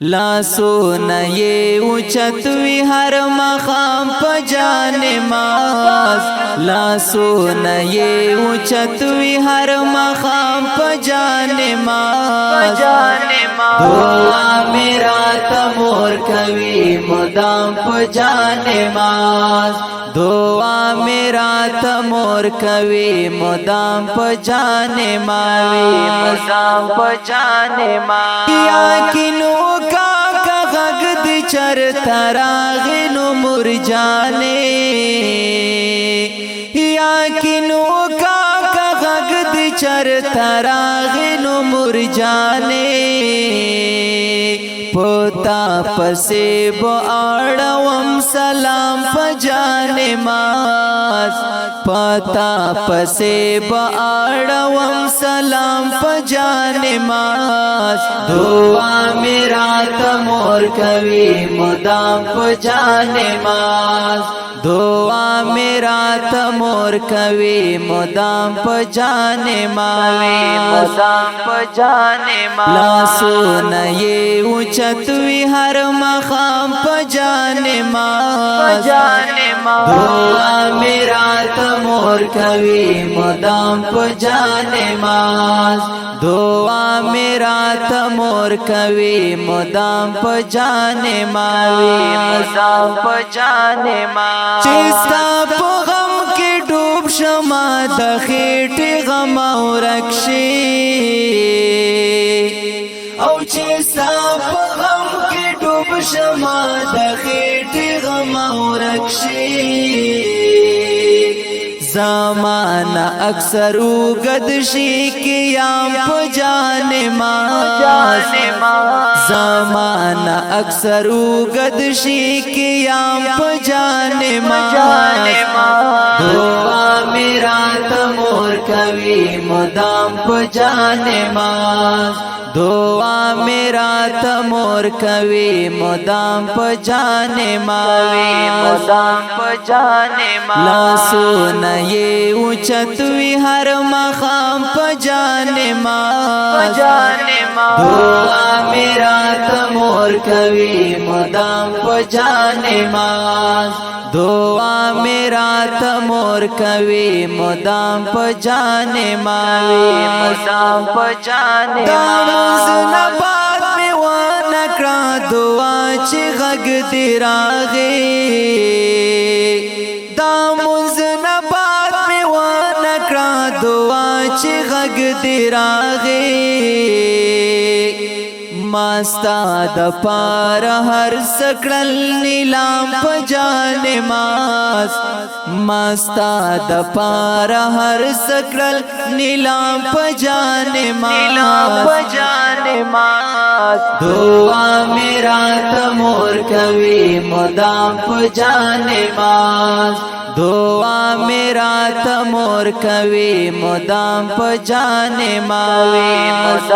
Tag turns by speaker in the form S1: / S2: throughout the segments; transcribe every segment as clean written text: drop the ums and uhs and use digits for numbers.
S1: لاسونه یې اوچت وي هر مخام په جان ماز لاسونه یې اوچت وي هر مخام په جان ماز دعا مې راته مور کوي مدام په جان ماز دعا مې راته مور کوي مدام په جان ماز یا کینو غږ د چرته راغی نو مور جانې یا کینو غږ د چرته راغی نو مور جانې پتا پسې به اړوم سلام په جان ماز پتا پسې به اړوم سلام په جان ماز دعا مې راته مور کوي مدام په جان ماز دعا مې راته مور کوي مدام په جان ماز لاسونه یې اوچت وي هر مخام په جان ماز دعا مې راته مور کوي مدام په جان ماز دعا مې راته مور کوي مدام په جان ماز چې ستا په غم کې ډوب شمه د خېټې غم ورک شي او چې ستا په غم کې ډوب شمه د خېټې غم ورک شي زمانہ اکثر اوږد شي قیام په جان ماز زمانہ اکثر اوږد شي قیام په جان ماز دعا مې راته مور کوي مدام په جان ماز دعا مې راته مور کوي مدام په جان ماز لاسونه یې اوچت وي هر مخام په جان ماز دعا مې راته مور کوي مدام په جان ماز دعا مې راته مور کوي مدام په جان ماز داموزنه باد مې ونه کړه دعا چې غږ دې راغی داموزنه باد مې ونه کړه دعا چې غږ دې راغی ماستا د پار هر سکړل نیلام په جان ماز ماستا د پار هر سکړل نیلام په جان ماز دعا مې راته مور کوي مدام په جان ماز دعا مې راته مور کوي مدام په جان ماز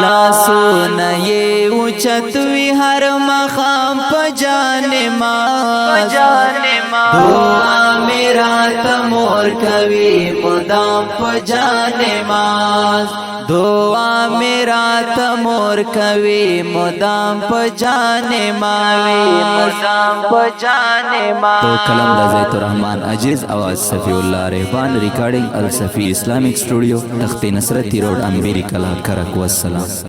S1: لاسونه یې اوچت وي هر مخام په جان ماز دعا مې راته مور کوي مدام په جان ماز دعا مې راته مور کوي مدام په جان ماز
S2: تو کلم د زید الرحمن عجیز आवाज صفی الله رحمان ریکارډینګ الصفی اسلامیک سټوډیو تخت نصرت روډ امبیری کلا کرک والسلام